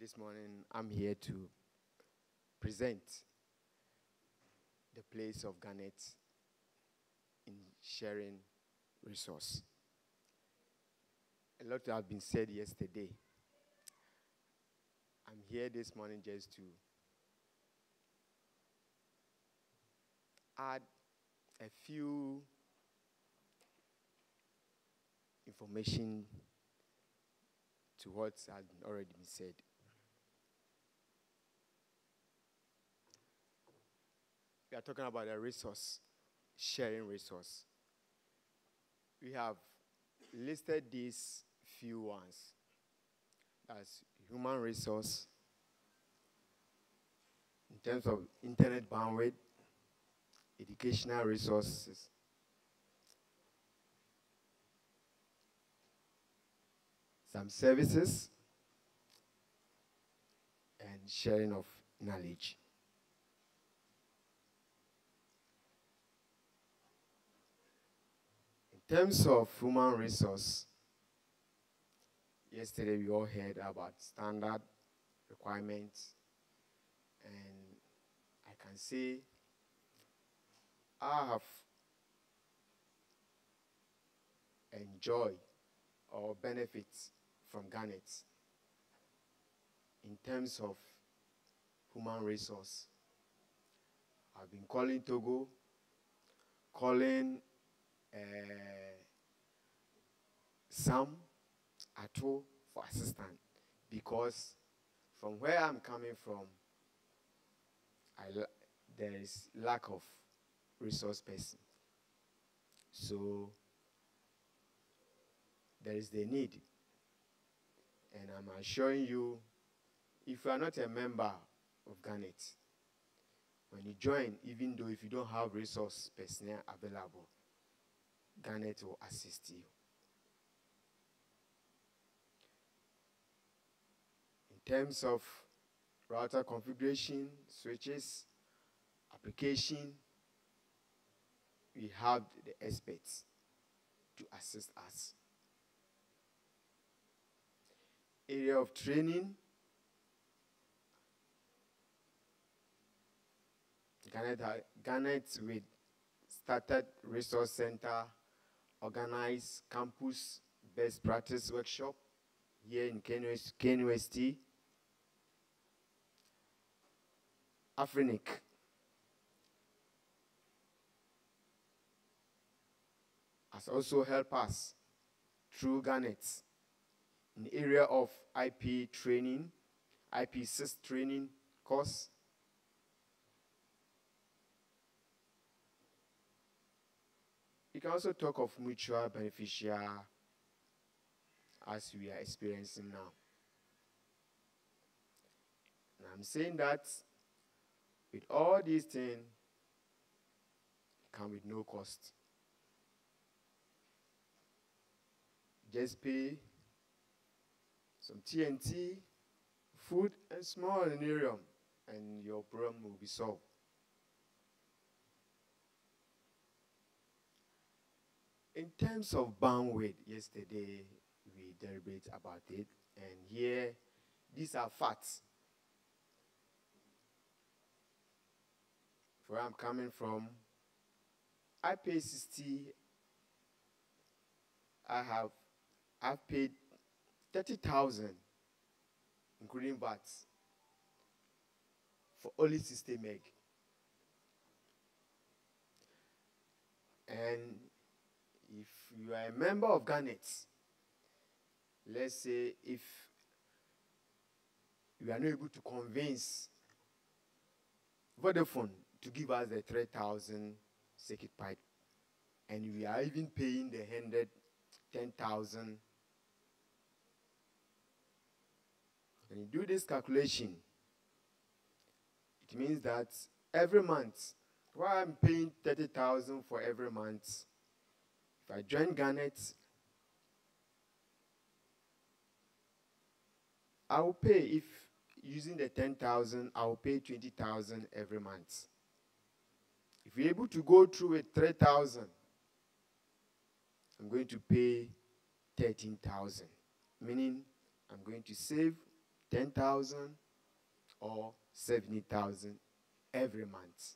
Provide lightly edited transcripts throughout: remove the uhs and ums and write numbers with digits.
This morning, I'm here to present the place of Garnet in sharing resource. A lot has been said yesterday. I'm here this morning just to add a few information to what has already been said. We are talking about a resource, sharing resource. We have listed these few ones as human resource, in terms of internet bandwidth, educational resources, some services, and sharing of knowledge. In terms of human resource, yesterday we all heard about standard requirements, and I can say I have enjoyed or benefits from Garnet in terms of human resource. I've been calling Togo, calling Sam Ato for assistance, because from where I'm coming from, there is lack of resource person. So there is the need. And I'm assuring you, if you are not a member of Garnet, when you join, even though if you don't have resource personnel available, Garnet will assist you. In terms of router configuration, switches, application, we have the experts to assist us. Area of training, Garnet with started resource center, organized campus best practice workshop here in KNUST. Afrinic has also helped us through Garnet in the area of IP training, IP6 training course. You can also talk of mutual beneficial as we are experiencing now. And I'm saying that with all these things, it come with no cost. Just pay some TNT, food, and small honorarium, and your problem will be solved. In terms of bandwidth, yesterday we deliberated about it, and here, these are facts. Where I'm coming from, I pay 60, I've paid 30,000, including VAT, for only 60 meg. And if you are a member of Garnet, let's say if you are not able to convince Vodafone to give us the 3,000 circuit pipe, and we are even paying the 110,000. When you do this calculation, it means that every month, while I'm paying 30,000 for every month, if I join Garnet, I will pay, if using the 10,000, I will pay 20,000 every month. If you're able to go through with 3,000, I'm going to pay 13,000, meaning I'm going to save 10,000 or 70,000 every month.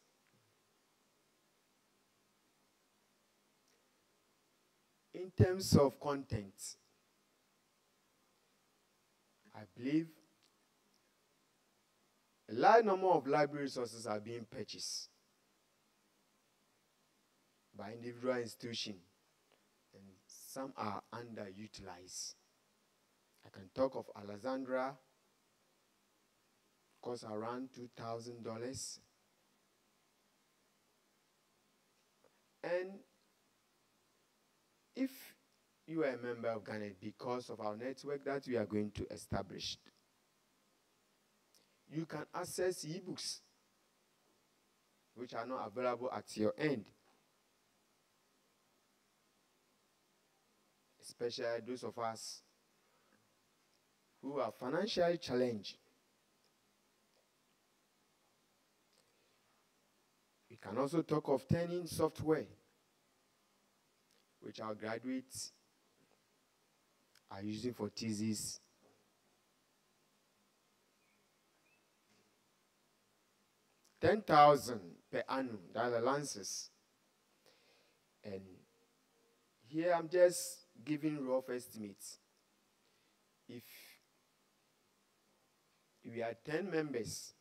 In terms of content, I believe a large number of library resources are being purchased by individual institutions, and some are underutilized. I can talk of Alexandra, costs around $2,000. And if you are a member of Garnet, because of our network that we are going to establish, you can access ebooks which are not available at your end, especially those of us who are financially challenged. We can also talk of turning software, which our graduates are using for thesis. $10,000 per annum, that allowances. And here I'm just giving rough estimates. If we are 10 members,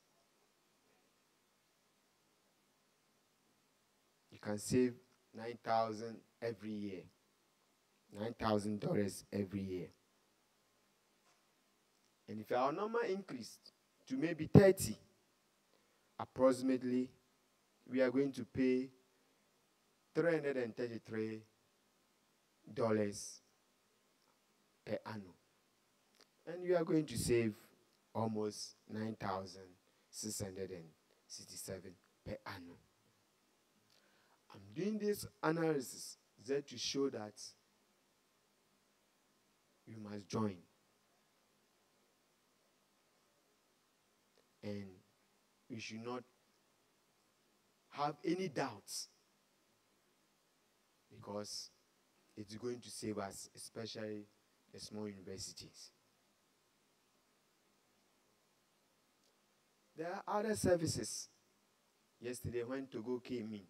you can save $9,000 every year. $9,000 every year. And if our number increased to maybe 30, approximately, we are going to pay $333 per annum. And we are going to save almost $9,667 per annum. I'm doing this analysis just to show that you must join. And we should not have any doubts, because it's going to save us, especially the small universities. There are other services. Yesterday, when Togo came in,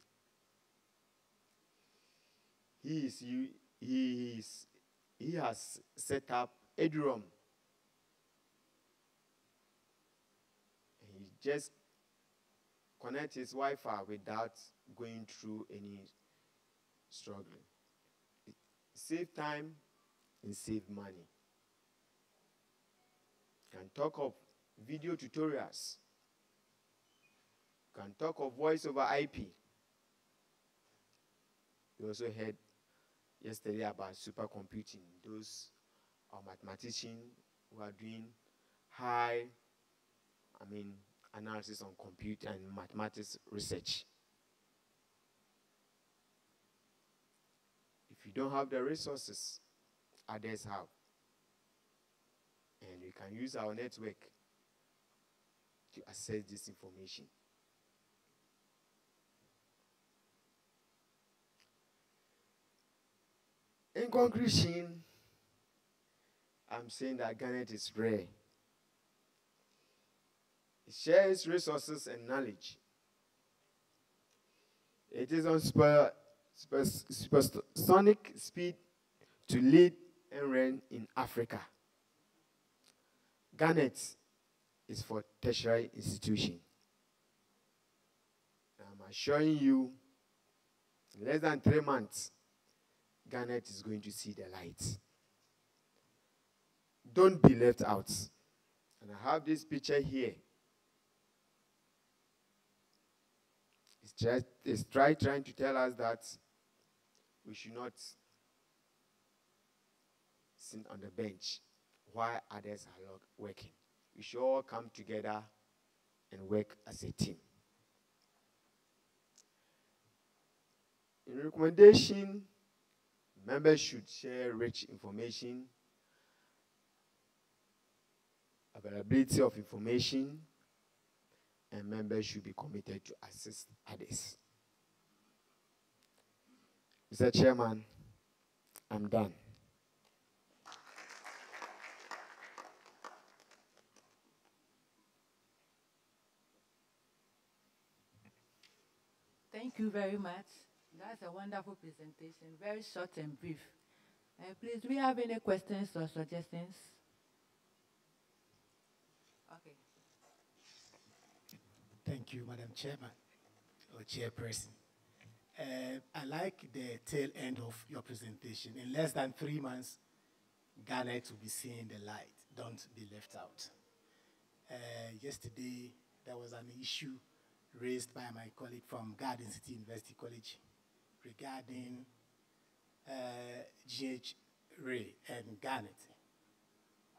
he has set up Edurom. He just connects his Wi-Fi without going through any struggle. It saves time and save money. You can talk of video tutorials. You can talk of voice over IP. We also heard yesterday about supercomputing. Those are mathematicians who are doing analysis on computer and mathematics research. If you don't have the resources, others have. And we can use our network to access this information. In conclusion, I'm saying that Garnet is rare. It shares resources and knowledge. It is on supersonic speed to lead and reign in Africa. Garnet is for tertiary institution. I'm assuring you, in less than 3 months, Garnet is going to see the light. Don't be left out. And I have this picture here. It's trying to tell us that we should not sit on the bench while others are working. We should all come together and work as a team. In recommendation, members should share rich information, availability of information, and members should be committed to assist others. Mr. Chairman, I'm done. Thank you very much. That's a wonderful presentation, very short and brief. Please, do we have any questions or suggestions? Okay. Thank you, Madam Chairman or Chairperson. I like the tail end of your presentation. In less than 3 months, Garnet will be seeing the light. Don't be left out. Yesterday, there was an issue raised by my colleague from Garden City University College regarding GH Ray and Garnet,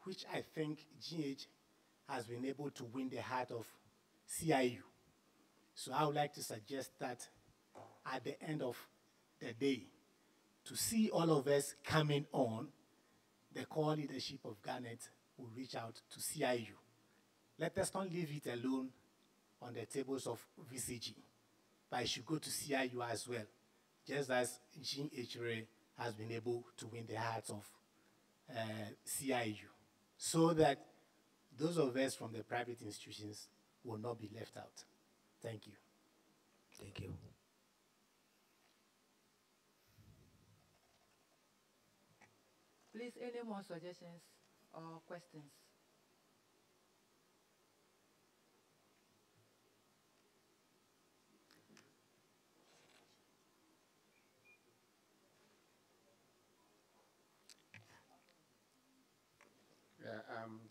which I think GH has been able to win the heart of CIU. So I would like to suggest that at the end of the day, to see all of us coming on, the core leadership of Garnet will reach out to CIU. Let us not leave it alone on the tables of VCG, but it should go to CIU as well, just as GH Ray has been able to win the hearts of CIU, so that those of us from the private institutions will not be left out. Thank you. Thank you. Please, any more suggestions or questions?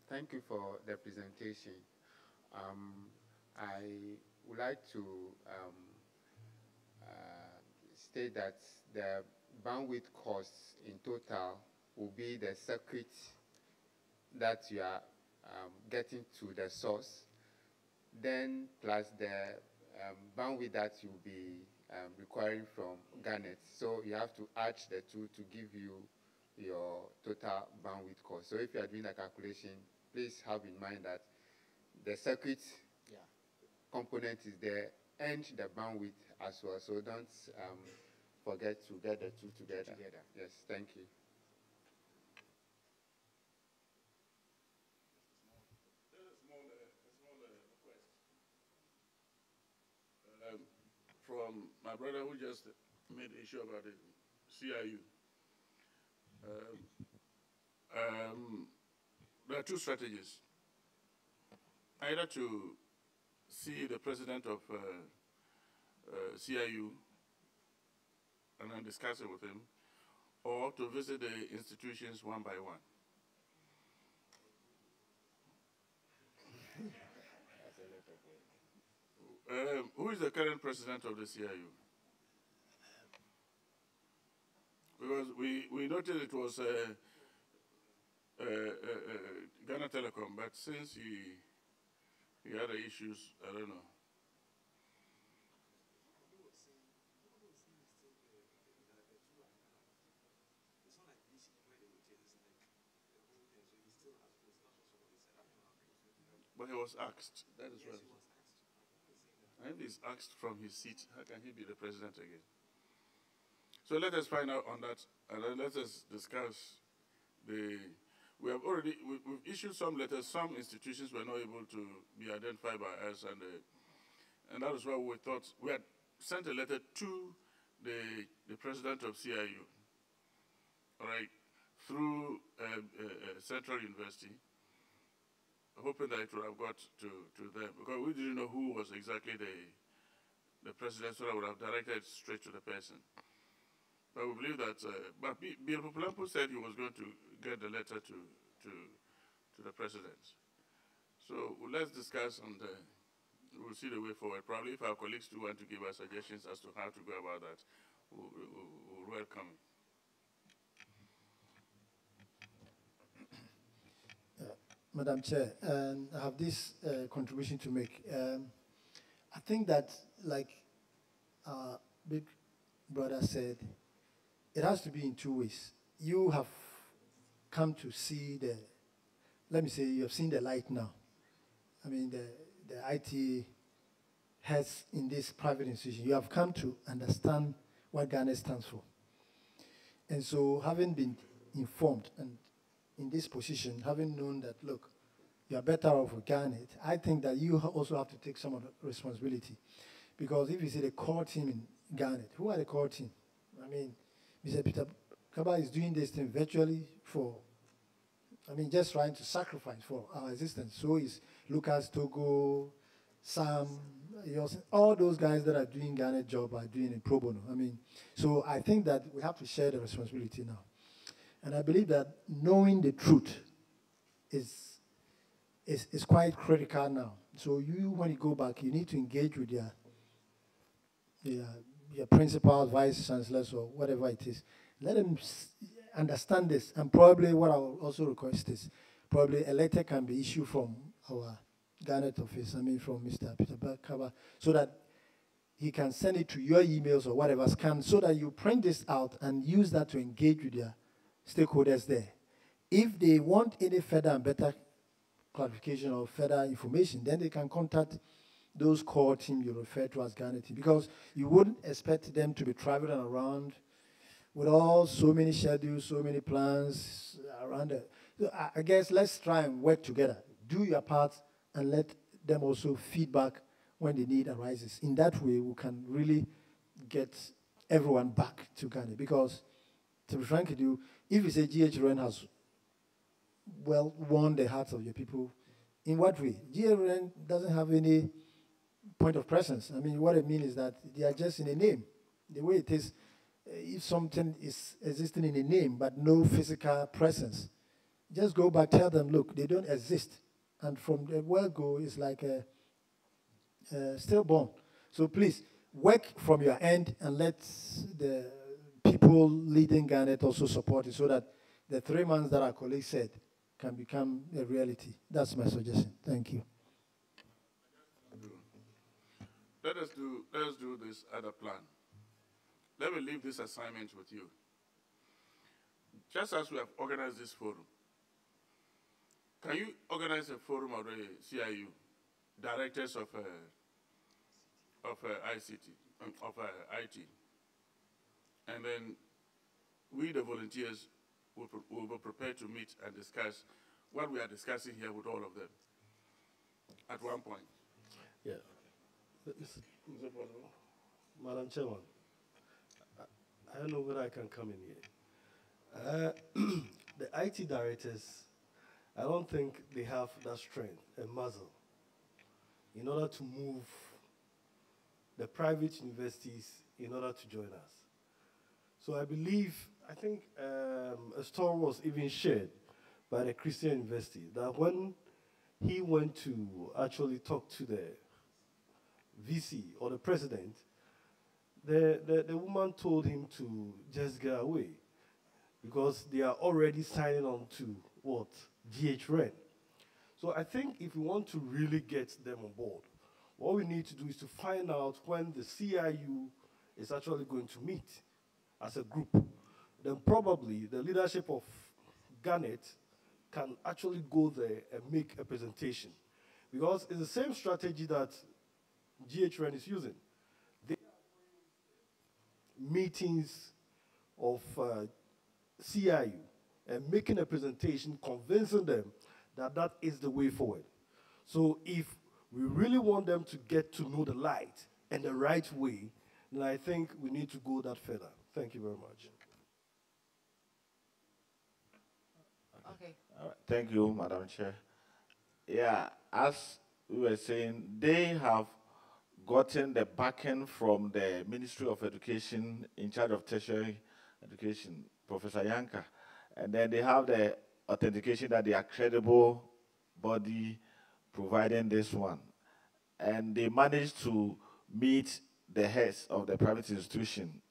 Thank you for the presentation. I would like to state that the bandwidth costs in total will be the circuit that you are getting to the source, then plus the bandwidth that you'll be requiring from Garnet. So you have to add the two to give you your total bandwidth cost. So if you are doing a calculation, please have in mind that the circuit component is there and the bandwidth as well. So don't forget to get the two together. Yes, thank you. From my brother who just made an issue about the CIU. There are two strategies. Either to see the president of CIU and then discuss it with him, or to visit the institutions one by one. Who is the current president of the CIU? Because we noted it was Ghana Telecom, but since he had issues, I don't know. But he was asked. That is what. And if he's asked from his seat, how can he be the president again? So let us find out on that, and then let us discuss the. We have already we've issued some letters. Some institutions were not able to be identified by us, and that is why we thought we had sent a letter to the president of CIU, all right, through Central University, hoping that it would have got to them, because we didn't know who was exactly the president, so I would have directed straight to the person. But we believe that, but Bill Populampo said he was going to get the letter to the president. So let's discuss and we'll see the way forward. Probably if our colleagues do want to give us suggestions as to how to go about that, we'll welcome it. Madam Chair, I have this contribution to make. I think that, like our big brother said, it has to be in two ways. You have come to see the, let me say, you have seen the light now. I mean, the IT heads in this private institution, you have come to understand what Garnet stands for. And so having been informed and in this position, having known that, look, you are better off with Garnet, I think that you also have to take some of the responsibility. Because if you see the core team in Garnet, who are the core team? I mean, Mr. Peter Kaba is doing this thing virtually for, I mean, just trying to sacrifice for our existence. So is Lucas, Togo, Sam, all those guys that are doing Garnet job are doing it pro bono. I mean, so I think that we have to share the responsibility now. And I believe that knowing the truth is quite critical now. So you, when you go back, you need to engage with your principals, vice chancellors, or whatever it is. Let them understand this. And probably what I will also request is probably a letter can be issued from our Garnet office, I mean from Mr. Peter Kaba, so that he can send it to your emails or whatever scan, so that you print this out and use that to engage with your stakeholders there. If they want any further and better clarification or further information, then they can contact those core team you refer to as Garnet team, because you wouldn't expect them to be traveling around with all so many schedules, so many plans around it. So I guess let's try and work together. Do your part and let them also feedback when the need arises. In that way, we can really get everyone back to Garnet. Because, to be frank with you, if you say GHRN has well won the hearts of your people, in what way? GHRN doesn't have any point of presence. I mean, what I mean is that they are just in a name. The way it is, if something is existing in a name but no physical presence, just go back, tell them, look, they don't exist. And from the word go, it's like a stillborn. So please, work from your end and let the people leading Garnet also support it, so that the 3 months that our colleague said can become a reality. That's my suggestion. Thank you. Let us do this other plan. Let me leave this assignment with you. Just as we have organized this forum, can you organize a forum of the CIU, directors of ICT, of IT, and then we, the volunteers, will be prepared to meet and discuss what we are discussing here with all of them at one point. Yeah. Is it possible? Madam Chairman, I don't know whether I can come in here. The IT directors, I don't think they have that strength and muscle in order to move the private universities in order to join us. So I think a story was even shared by the Christian University that when he went to actually talk to the VC or the president, the woman told him to just get away because they are already signing on to what? GHREN. So I think if we want to really get them on board, what we need to do is to find out when the CIU is actually going to meet as a group. Then probably the leadership of Garnet can actually go there and make a presentation. Because it's the same strategy that GHRN is using. They are meetings of CIU and making a presentation, convincing them that that is the way forward. So if we really want them to get to know the light and the right way, then I think we need to go that further. Thank you very much. Okay. All right. Thank you, Madam Chair. Yeah, as we were saying, they have gotten the backing from the Ministry of Education in charge of tertiary education, Professor Yanka. And then they have the authentication that they are credible body providing this one. And they managed to meet the heads of the private institution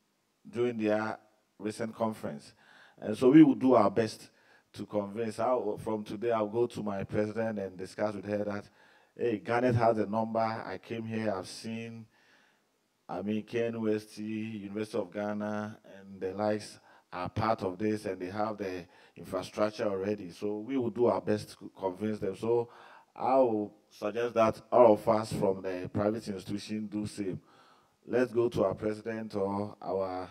during their recent conference. And so we will do our best to convince. From today, I'll go to my president and discuss with her that, hey, Garnet has a number. I came here, I've seen, KNUST, University of Ghana, and the likes are part of this, and they have the infrastructure already. So we will do our best to convince them. So I will suggest that all of us from the private institution do same. Let's go to our president or our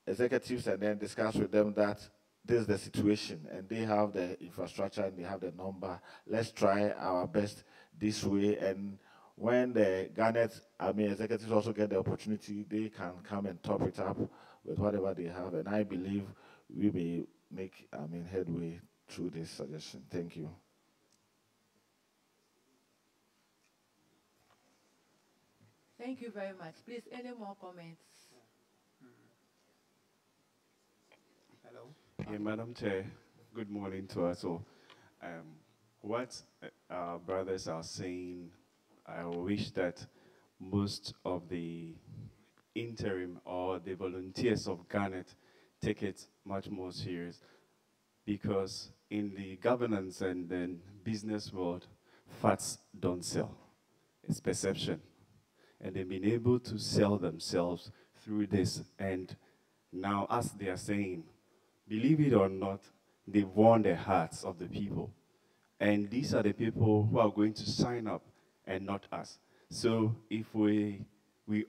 executives and then discuss with them that this is the situation and they have the infrastructure and they have the number. Let's try our best this way, and when the Garnet, executives also get the opportunity, they can come and top it up with whatever they have. And I believe we may make, headway through this suggestion. Thank you. Thank you very much. Please, any more comments? Hello. Yeah, Madam Chair, good morning to us all. What our brothers are saying, I wish that most of the interim or the volunteers of Garnet take it much more serious, because in the governance and then business world, facts don't sell. It's perception. And they've been able to sell themselves through this. And now, as they are saying, believe it or not, they've won the hearts of the people. And these are the people who are going to sign up and not us. So if we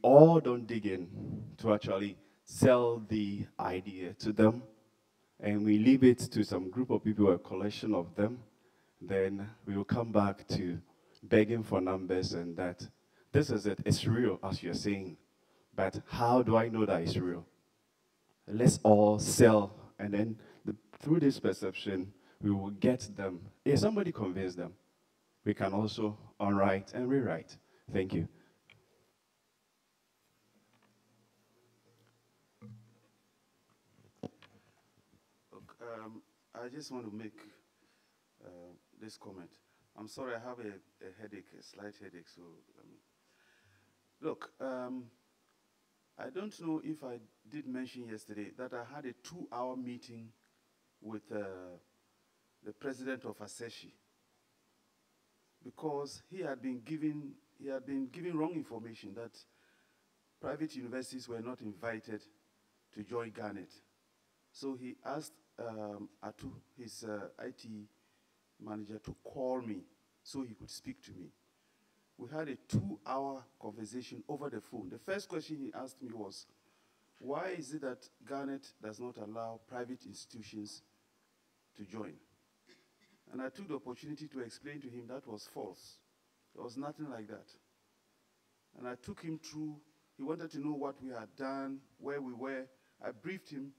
all don't dig in to actually sell the idea to them, and we leave it to some group of people, a collection of them, then we will come back to begging for numbers and that this is it, it's real, as you're saying. But how do I know that it's real? Let's all sell, and then through this perception, we will get them. If somebody convince them, we can also unwrite and rewrite. Thank you. Look, I just want to make this comment. I'm sorry, I have a headache, a slight headache. So, look, I don't know if I did mention yesterday that I had a 2-hour meeting with the president of ASESHI, because he had been giving wrong information that private universities were not invited to join Garnet. So he asked Atu, his IT manager, to call me so he could speak to me. We had a 2-hour conversation over the phone. The first question he asked me was, why is it that Garnet does not allow private institutions to join? And I took the opportunity to explain to him that was false. There was nothing like that. And I took him through. He wanted to know what we had done, where we were. I briefed him.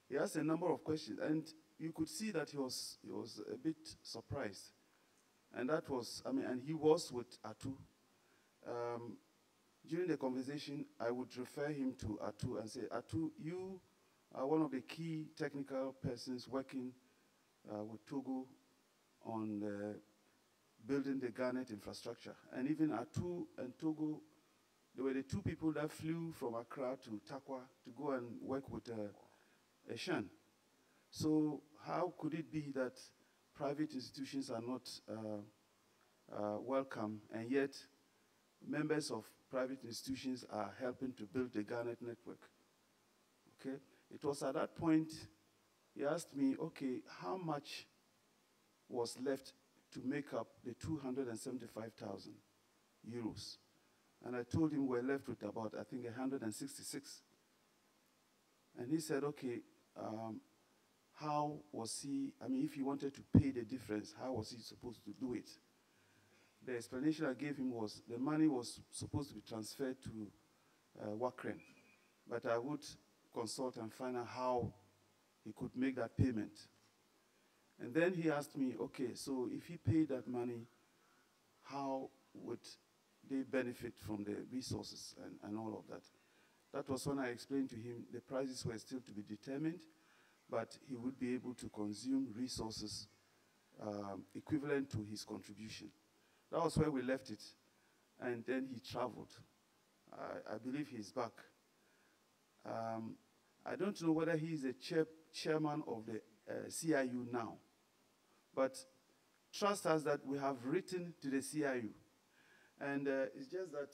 He asked a number of questions, and you could see that he was a bit surprised. And that was, and he was with Atu. During the conversation, I would refer him to Atu and say, Atu, you are one of the key technical persons working with Togo on building the Garnet infrastructure. And even Atu and Togo, they were the two people that flew from Accra to Takwa to go and work with Eshan. So how could it be that private institutions are not welcome, and yet members of private institutions are helping to build the Garnet network? Okay, it was at that point he asked me, okay, how much was left to make up the 275,000 euros? And I told him we're left with about, I think, 166. And he said, okay, how was he, if he wanted to pay the difference, how was he supposed to do it? The explanation I gave him was the money was supposed to be transferred to Wakren, but I would consult and find out how he could make that payment. And then he asked me, okay, so if he paid that money, how would they benefit from the resources and all of that? That was when I explained to him the prices were still to be determined, but he would be able to consume resources equivalent to his contribution. That was where we left it. And then he traveled. I believe he's back. I don't know whether he is a chairman of the CIU now, but trust us that we have written to the CIU. And it's just that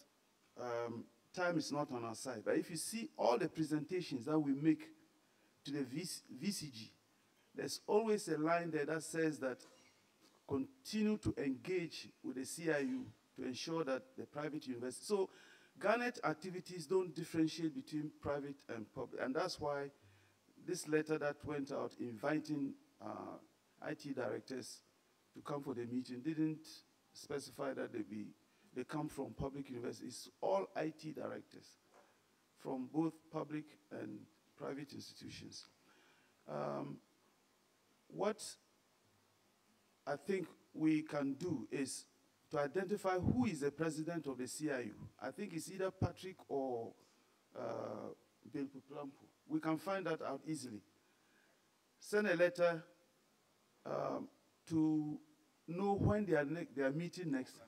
time is not on our side. But if you see all the presentations that we make to the VCG, there's always a line there that says that continue to engage with the CIU to ensure that the private university. So Garnet activities don't differentiate between private and public. And that's why this letter that went out inviting IT directors to come for the meeting didn't specify that they be they come from public universities. All IT directors from both public and private institutions. What I think we can do is to identify who is the president of the CIU. I think it's either Patrick or Bill Puplampu. We can find that out easily. Send a letter to know when they are meeting next.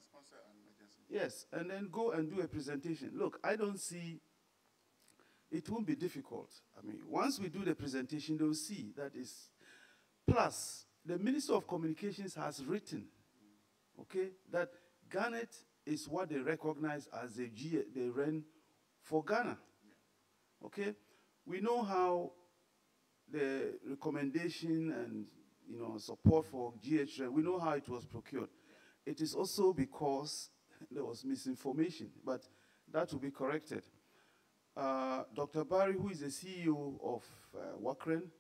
Yes, and then go and do a presentation. Look, I don't see, it won't be difficult. I mean, once we do the presentation, they'll see that is. Plus, the Minister of Communications has written, okay, that Garnet is what they recognize as the REN for Ghana. Okay? We know how the recommendation and support for GHREN, we know how it was procured. It is also because there was misinformation, but that will be corrected. Dr. Barry, who is the CEO of WACREN,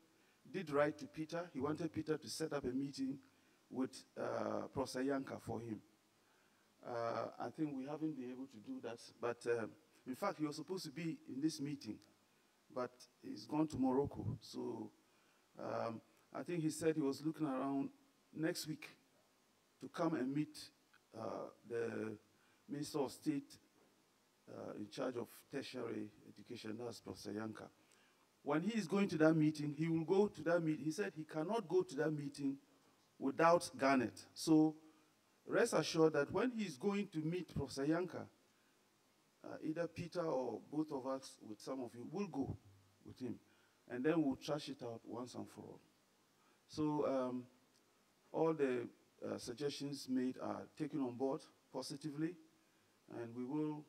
did write to Peter. He wanted Peter to set up a meeting with Professor Yanka for him. I think we haven't been able to do that. But in fact, he was supposed to be in this meeting, but he's gone to Morocco. So I think he said he was looking around next week to come and meet the Minister of State in charge of tertiary education, that's Professor Yanka. When he is going to that meeting, he will go to that meeting. He said he cannot go to that meeting without Garnet. So rest assured that when he is going to meet Professor Yanka, either Peter or both of us with some of you will go with him. And then we'll trash it out once and for all. So all the suggestions made are taken on board positively, and we will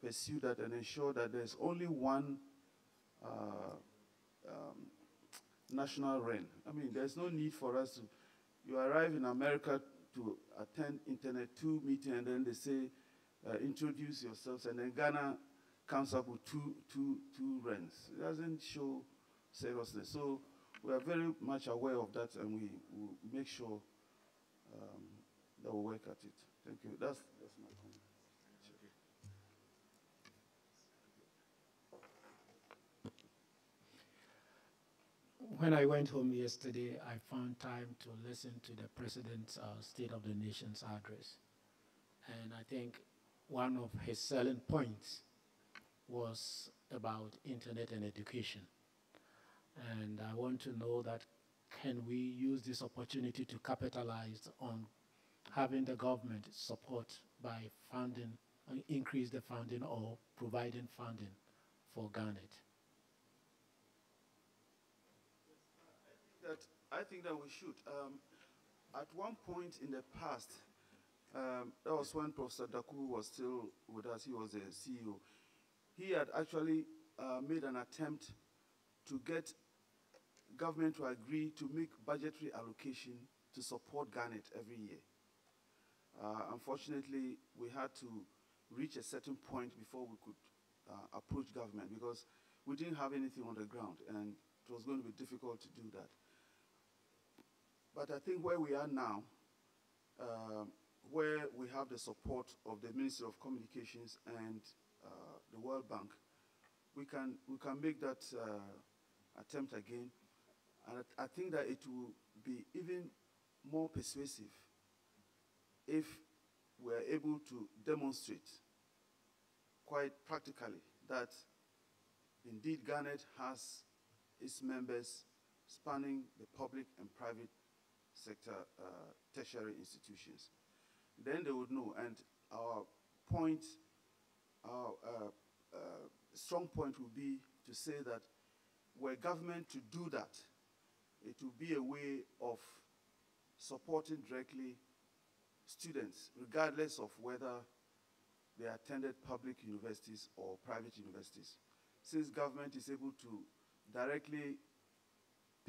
pursue that and ensure that there's only one national REN. I mean, there's no need for us to, you arrive in America to attend Internet 2 meeting and then they say, introduce yourselves, and then Ghana comes up with two RENs. It doesn't show seriousness. So we are very much aware of that, and we will make sure that we'll work at it. Thank you. That's my comment. When I went home yesterday, I found time to listen to the President's State of the Nation's address. And I think one of his selling points was about internet and education. And I want to know that, can we use this opportunity to capitalize on having the government support by funding, increase the funding or providing funding for Garnet? I think that we should. At one point in the past, that was when Professor Daku was still with us, he was the CEO. He had actually made an attempt to get government to agree to make budgetary allocation to support Garnet every year. Unfortunately, we had to reach a certain point before we could approach government, because we didn't have anything on the ground, and it was going to be difficult to do that. But I think where we are now, where we have the support of the Ministry of Communications and the World Bank, we can make that attempt again. And I think that it will be even more persuasive if we are able to demonstrate quite practically that indeed Garnet has its members spanning the public and private sector tertiary institutions. Then they would know, and our point, our strong point will be to say that were government to do that, it will be a way of supporting directly students, regardless of whether they attended public universities or private universities. Since government is able to directly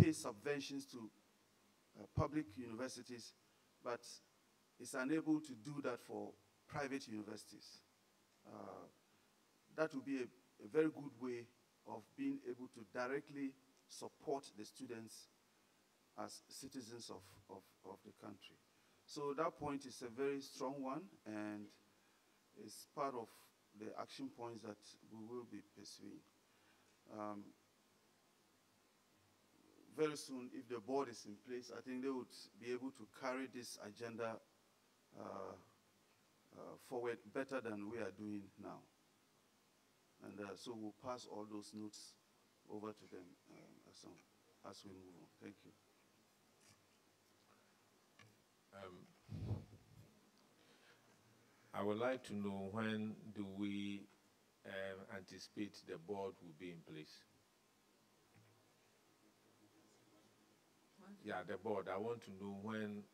pay subventions to public universities, but is unable to do that for private universities. That would be a very good way of being able to directly support the students as citizens of the country. So that point is a very strong one, and is part of the action points that we will be pursuing. Very soon, if the board is in place, I think they would be able to carry this agenda forward better than we are doing now. And so we'll pass all those notes over to them as we move on. Thank you. I would like to know, when do we anticipate the board will be in place? Yeah, the board. I want to know when.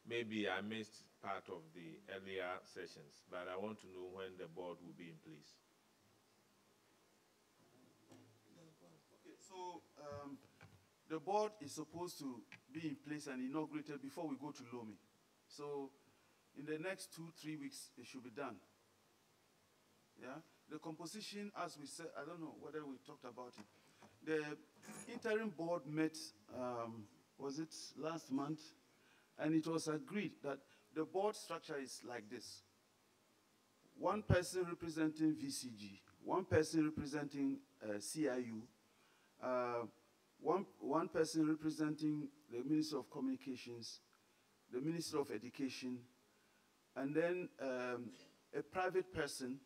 Maybe I missed part of the earlier sessions, but I want to know when the board will be in place. Okay, so the board is supposed to be in place and inaugurated before we go to Lomé. So in the next 2-3 weeks, it should be done. Yeah? The composition, as we said, I don't know whether we talked about it. The interim board met, was it last month? And it was agreed that the board structure is like this. One person representing VCG, one person representing CIU, one person representing the Ministry of Communications, the Ministry of Education, and then a private person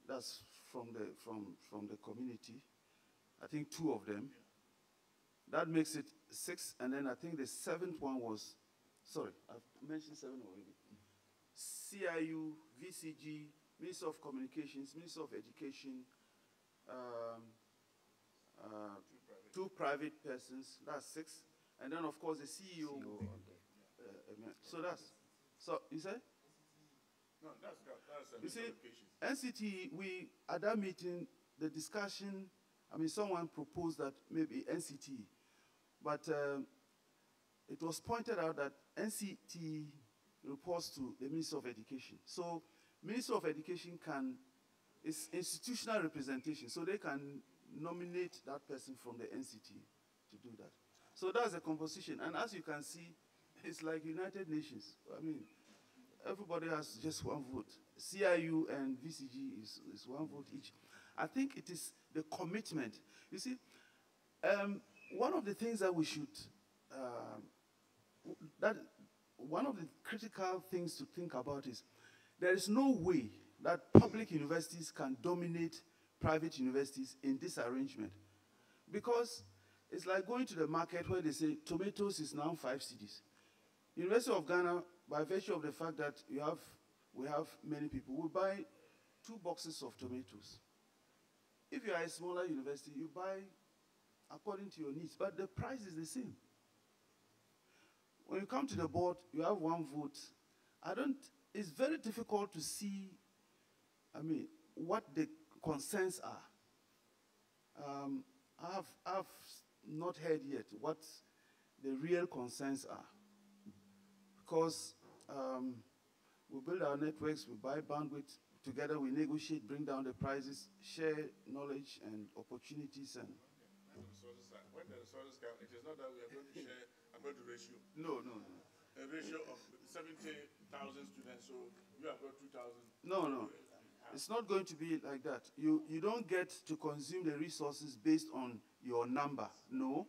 that's from the community. I think 2 of them. That makes it 6, and then I think the 7th one was, sorry, I've mentioned 7 already. CIU, VCG, Minister of Communications, Minister of Education, 2 private persons, that's 6, and then of course the CEO. So that's, so you say? No, that's you see, NCT, at that meeting, the discussion, I mean, someone proposed that maybe NCT, but it was pointed out that NCT reports to the Minister of Education. So Minister of Education it's institutional representation, so they can nominate that person from the NCT to do that. So that's the composition. And as you can see, it's like United Nations. I mean, everybody has just 1 vote. CIU and VCG is 1 vote each. I think it is the commitment. You see, one of the things that we should, one of the critical things to think about is there is no way that public universities can dominate private universities in this arrangement. Because it's like going to the market where they say tomatoes is now 5 cedis. University of Ghana, by virtue of the fact that we have many people, will buy 2 boxes of tomatoes. If you are a smaller university, you buy according to your needs, but the price is the same. When you come to the board, you have 1 vote. It's very difficult to see, I mean, what the concerns are. I've not heard yet what the real concerns are. Because we build our networks, we buy bandwidth, together we negotiate, bring down the prices, share knowledge and opportunities. And when the resources come, it is not that we are going to share according to ratio. No. A ratio of 70,000 students, so you have got 2,000. No. It's not going to be like that. You don't get to consume the resources based on your number. No.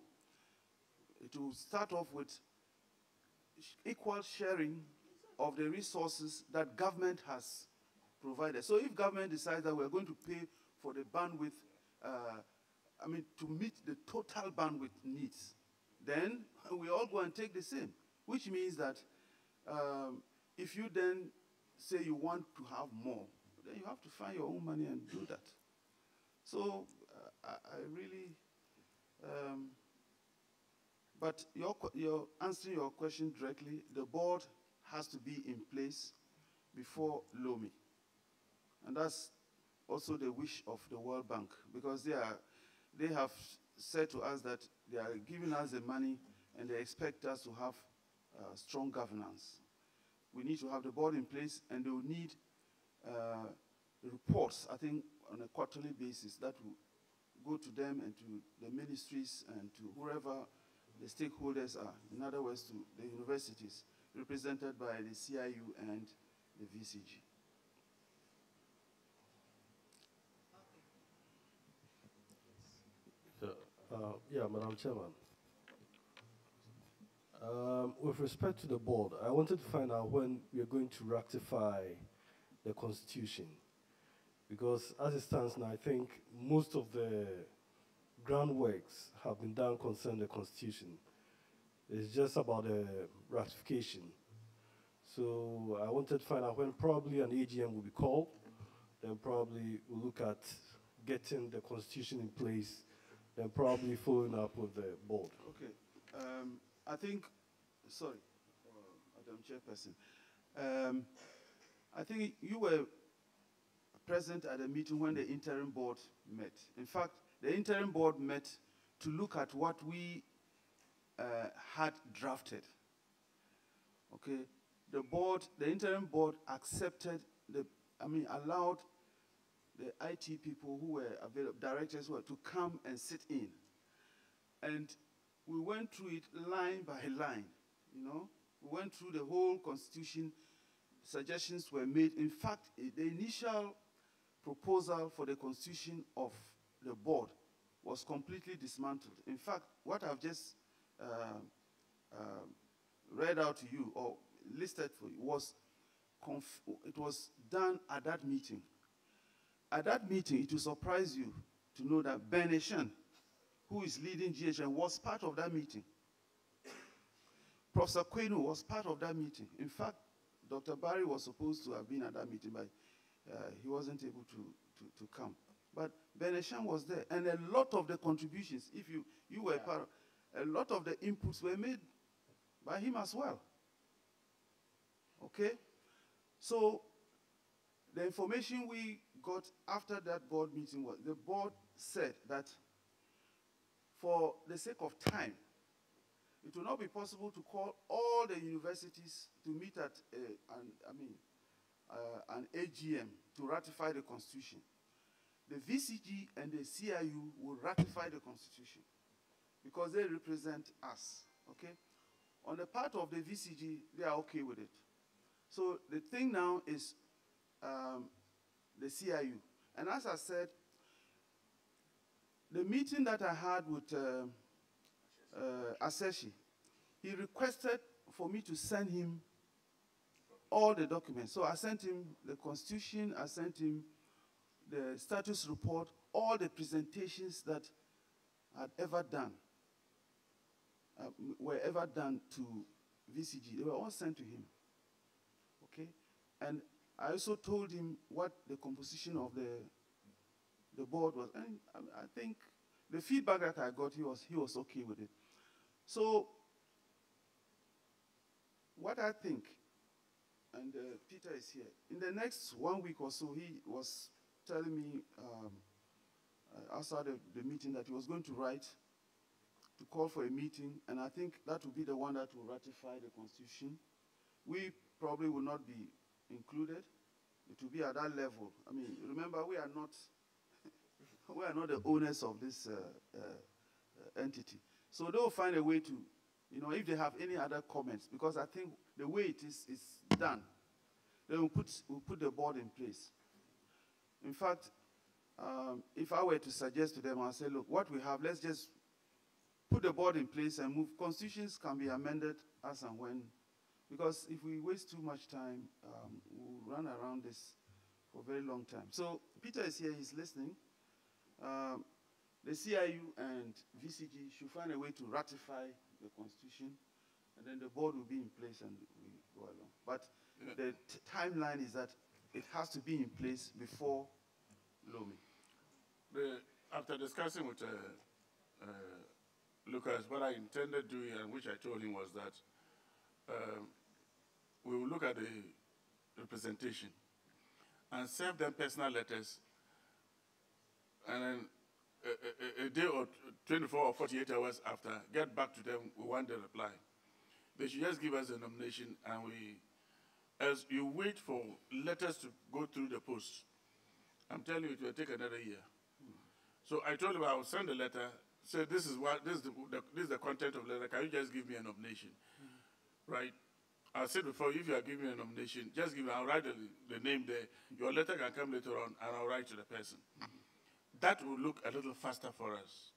It will start off with equal sharing of the resources that government has provided. So if government decides that we're going to pay for the bandwidth, to meet the total bandwidth needs, then we all go and take the same, which means that if you then say you want to have more, then you have to find your own money and do that. So I really, but you're answering your question directly, the board has to be in place before Lomé. And that's also the wish of the World Bank, because they have said to us that they are giving us the money and they expect us to have strong governance. We need to have the board in place, and they will need reports, I think, on a quarterly basis that will go to them and to the ministries and to whoever the stakeholders are. In other words, to the universities, represented by the CIU and the VCG. Yeah, Madam Chairman. With respect to the board, I wanted to find out when we are going to ratify the Constitution. Because as it stands now, I think most of the groundworks have been done concerning the Constitution. It's just about the ratification. So I wanted to find out when probably an AGM will be called, then probably we'll look at getting the Constitution in place, then probably following up with the board. Okay. I think, sorry, Madam Chairperson. I think you were present at a meeting when the interim board met. In fact, the interim board met to look at what we had drafted. Okay, the interim board accepted allowed the IT people who were available, directors to come and sit in. And we went through it line by line, you know. We went through the whole Constitution, suggestions were made. In fact, the initial proposal for the Constitution of the board was completely dismantled. In fact, what I've just read out to you or listed for you was done at that meeting. At that meeting, it will surprise you to know that Beneshan, who is leading GHN, was part of that meeting. Professor Kwenu was part of that meeting. In fact, Dr. Barry was supposed to have been at that meeting, but he wasn't able to come. But Beneshan was there, and a lot of the contributions, if you were part of, a lot of the inputs were made by him as well. Okay? So the information we got after that board meeting was, the board said that for the sake of time, it will not be possible to call all the universities to meet at an AGM to ratify the Constitution. The VCG and the CIU will ratify the Constitution because they represent us, okay? On the part of the VCG, they are okay with it. So the thing now is the CIU. And as I said, the meeting that I had with Aseshi, he requested for me to send him all the documents. So I sent him the Constitution, I sent him the status report, all the presentations that I'd ever done, were ever done to VCG. They were all sent to him, okay? And I also told him what the composition of the board was. And I think the feedback that I got, he was okay with it. So what I think, and Peter is here, in the next 1 week or so, he was telling me outside the meeting that he was going to write to call for a meeting, and I think that will be the one that will ratify the Constitution. We probably will not be included. It will be at that level. I mean, remember, we are not the owners of this entity. So they'll find a way to, you know, if they have any other comments, because I think the way it is done, then we'll put the board in place. In fact, if I were to suggest to them, I'll say, look, what we have, let's just put the board in place and move. Constitutions can be amended as and when, because if we waste too much time, we'll run around this for a very long time. So Peter is here, he's listening. The CIU and VCG should find a way to ratify the Constitution, and then the board will be in place and we go along. But the timeline is that it has to be in place before Lomi. After discussing with Lucas, what I intended doing, and which I told him, was that we will look at the representation and send them personal letters, and then a day or 24 or 48 hours after, get back to them, we want the reply. They should just give us a nomination, and as you wait for letters to go through the post, I'm telling you, it will take another year. So I told him I will send a letter, say this is the content of the letter, can you just give me a nomination, right? I said before, if you are giving me a nomination, just give me, I'll write the name there. Your letter can come later on, and I'll write to the person. That will look a little faster for us.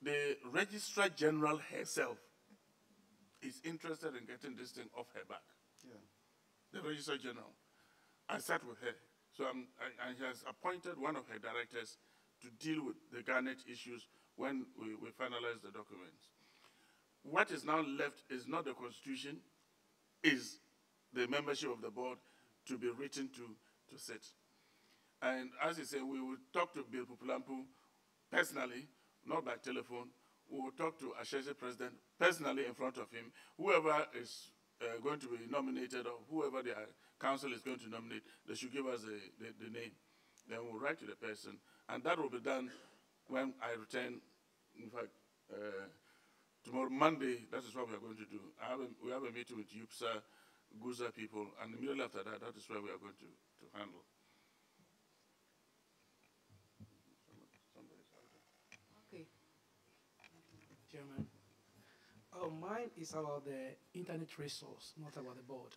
The Registrar General herself is interested in getting this thing off her back. Yeah. The Registrar General. I sat with her. So and she has appointed one of her directors to deal with the Garnet issues when we finalize the documents. What is now left is not the Constitution, is the membership of the board to be written to sit. And as he said, we will talk to Bill Pupulampu personally, not by telephone. We will talk to Ashese President personally in front of him. Whoever is going to be nominated or whoever the council is going to nominate, they should give us the name. Then we'll write to the person. And that will be done when I return. In fact, tomorrow, Monday, that is what we are going to do. We have a meeting with UPSA, Guza people, and immediately after that, that is where we are going to handle. Okay. Chairman. Mine is about the internet resource, not about the board.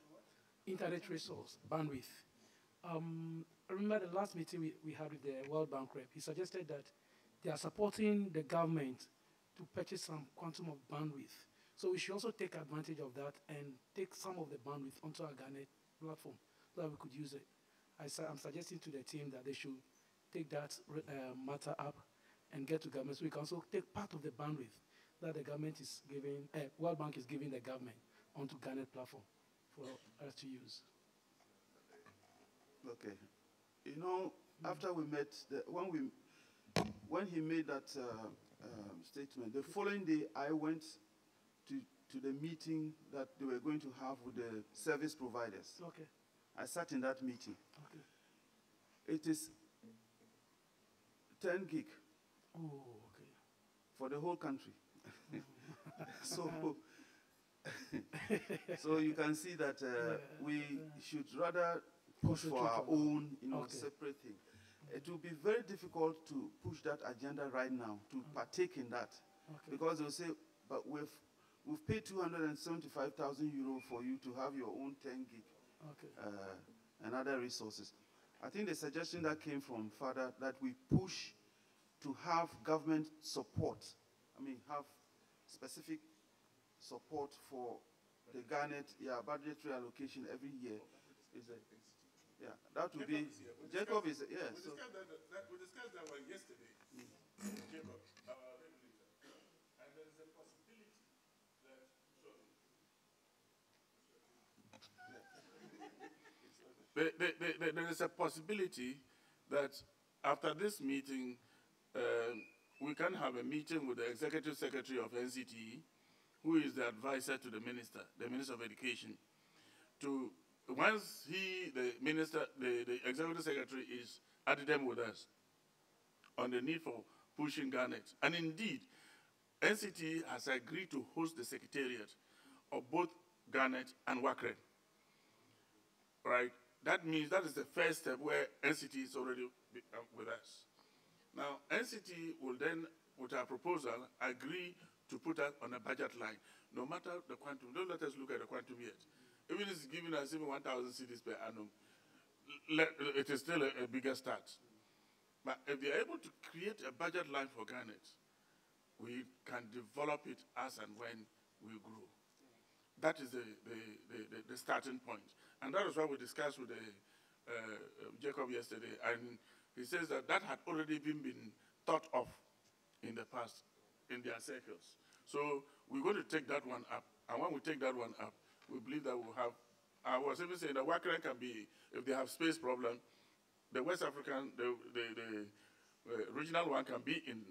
Internet resource, bandwidth. I remember the last meeting we had with the World Bank rep. He suggested that they are supporting the government to purchase some quantum of bandwidth. So we should also take advantage of that and take some of the bandwidth onto our Garnet platform so that we could use it. I'm suggesting to the team that they should take that matter up and get to government so we can also take part of the bandwidth that the government is giving, World Bank is giving the government onto Garnet platform for us to use. Okay. You know, after we met, when he made that statement, the following day I went to the meeting that they were going to have with the service providers. Okay. I sat in that meeting. Okay. It is 10 gig. Oh, okay. For the whole country. So you can see that we should rather push for our own, separate thing. It will be very difficult to push that agenda right now, to partake in that. Okay. Because they'll say, but we've paid 275,000 euro for you to have your own 10 gig and other resources. I think the suggestion that came from Father that we push to have government support, have specific support for the Garnet, budgetary allocation every year. That would be, Jacob is, We discussed that one yesterday. Jacob, our regulator. And there is a possibility that, there is a possibility that after this meeting, we can have a meeting with the Executive Secretary of NCTE, who is the advisor to the Minister of Education, to once the Executive Secretary is at them with us on the need for pushing Garnet. And indeed, NCTE has agreed to host the Secretariat of both Garnet and Wakren. Right? That means that is the first step where NCTE is already with us. Now, NCTE will then, with our proposal, agree to put us on a budget line, no matter the quantum. Don't let us look at the quantum yet. Even if it's giving us even 1,000 cedis per annum, it is still a bigger start. But if they are able to create a budget line for Garnet, we can develop it as and when we grow. That is the starting point. And that is what we discussed with Jacob yesterday. And he says that had already been thought of in the past in their circles. So we're going to take that one up. And when we take that one up, we believe that we'll have, I was even saying that Wakren can be, if they have space problem, the West African, the regional one can be in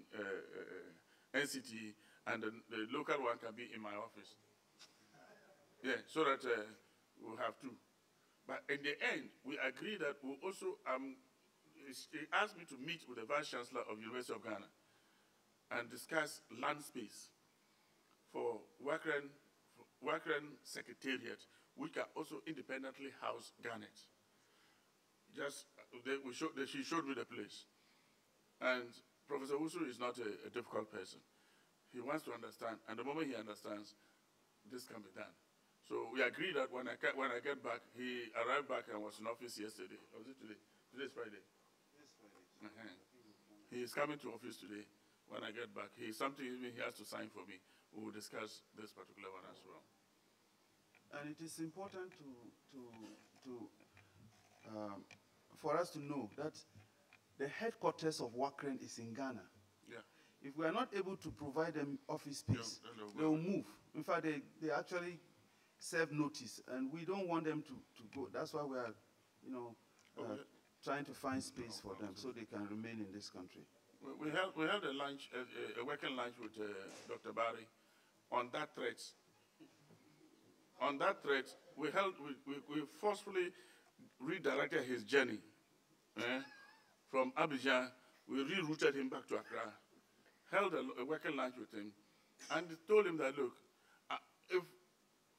NCT, and the local one can be in my office. Yeah, so that we'll have two. But in the end, we agree that we'll also, he asked me to meet with the Vice Chancellor of University of Ghana and discuss land space for Wakren Secretariat, which can also independently house Garnet. Just, she showed me the place. And Professor Usu is not a difficult person. He wants to understand, and the moment he understands, this can be done. So we agreed that when I get back, he arrived back and was in office yesterday. Or was it today? Today's Friday. He is coming to office today. When I get back, something even he has to sign for me. We will discuss this particular one as well. And it is important for us to know that the headquarters of Wakren is in Ghana. Yeah. If we are not able to provide them office space, they will move. In fact, they actually serve notice, and we don't want them to go. That's why we are, trying to find space for them so they can remain in this country. We held a lunch, a working lunch with Dr. Barry on that threat. On that threat, we forcefully redirected his journey. From Abidjan, we rerouted him back to Accra, held a working lunch with him, and told him that, look, if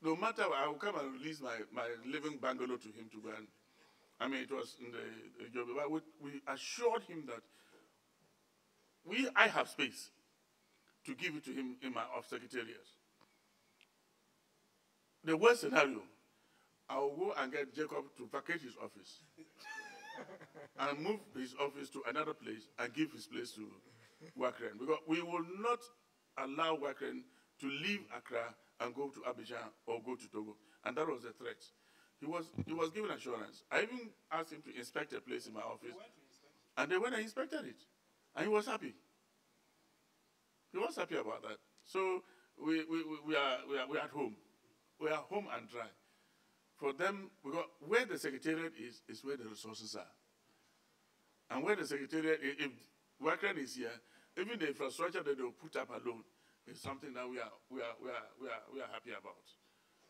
no matter what, I will come and release my living bungalow to him to go and, it was in the job, but we assured him that I have space to give it to him in my off-secretariat. The worst scenario, I will go and get Jacob to vacate his office and move his office to another place and give his place to Wakren. Because we will not allow Wakren to leave Accra and go to Abidjan or go to Togo. And that was the threat. He was given assurance. I even asked him to inspect a place in my office. And they went and inspected it. And he was happy. He was happy about that. So we are at home. We are home and dry. For them, because where the secretariat is where the resources are. And where the secretariat, if Wakren is here, even the infrastructure that they will put up alone is something that we are happy about.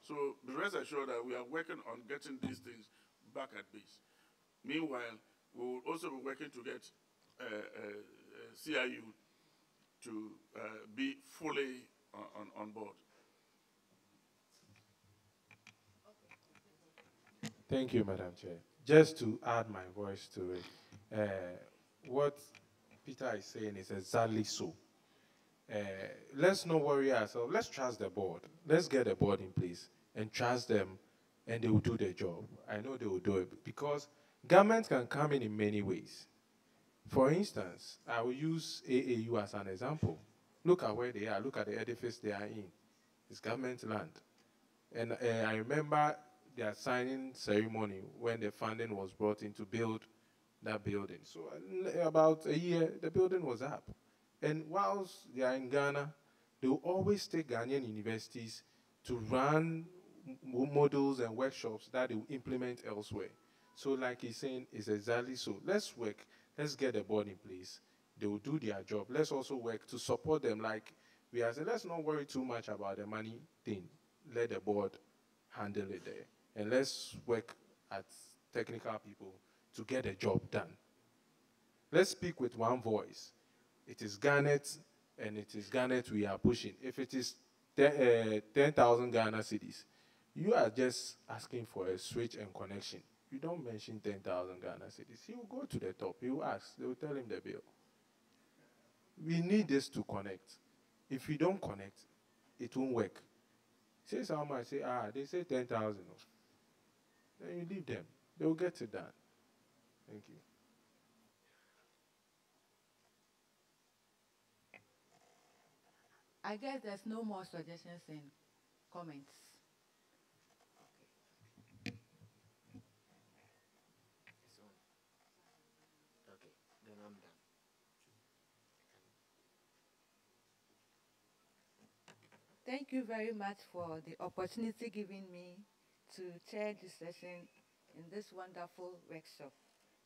So be rest assured that we are working on getting these things back at base. Meanwhile, we will also be working to get CIU to be fully on board. Thank you, Madam Chair. Just to add my voice to it, what Peter is saying is exactly so. Let's not worry ourselves. Let's trust the board. Let's get the board in place and trust them, and they will do their job. I know they will do it because government can come in many ways. For instance, I will use AAU as an example. Look at where they are. Look at the edifice they are in. It's government land. And I remember their signing ceremony when the funding was brought in to build that building. So about a year, the building was up. And whilst they are in Ghana, they will always take Ghanaian universities to run models and workshops that they will implement elsewhere. So like he's saying, it's exactly so. Let's work. Let's get the board in place. They will do their job. Let's also work to support them. Like we are saying, let's not worry too much about the money thing. Let the board handle it there. And let's work as technical people to get the job done. Let's speak with one voice. It is Garnet, and it is Garnet we are pushing. If it is 10,000 Ghana cedis, you are just asking for a switch and connection. You don't mention 10,000 Ghana cedis. He will go to the top. He will ask. They will tell him the bill. We need this to connect. If we don't connect, it won't work. Say someone say, they say 10,000. Then you leave them. They will get it done. Thank you. I guess there's no more suggestions and comments. Okay, then I'm done. Thank you very much for the opportunity given me to chair this session in this wonderful workshop.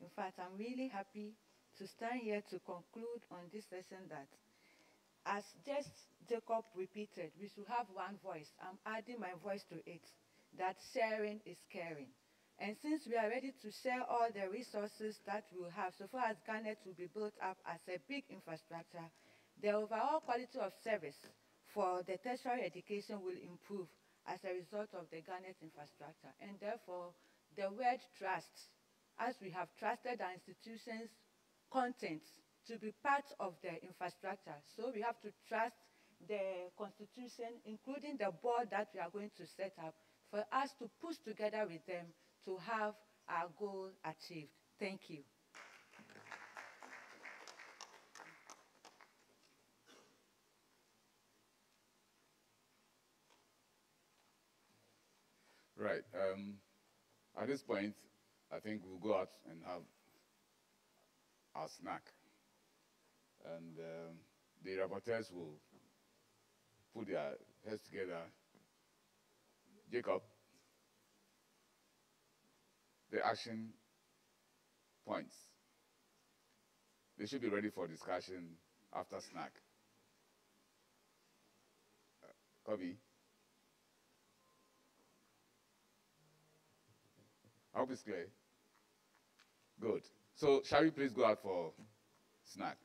In fact, I'm really happy to stand here to conclude on this session that, as just Jacob repeated, we should have one voice. I'm adding my voice to it, that sharing is caring. And since we are ready to share all the resources that we will have, so far as Garnet will be built up as a big infrastructure, the overall quality of service for the tertiary education will improve as a result of the Garnet infrastructure. And therefore, the word trust, as we have trusted our institutions' content to be part of the infrastructure, so we have to trust the constitution, including the board that we are going to set up, for us to push together with them to have our goal achieved. Thank you. Right. At this point, I think we'll go out and have our snack. And the rapporteurs will put their heads together. Jacob, the action points. They should be ready for discussion after snack. Kobe. I hope it's clear. Good. So shall we please go out for snack?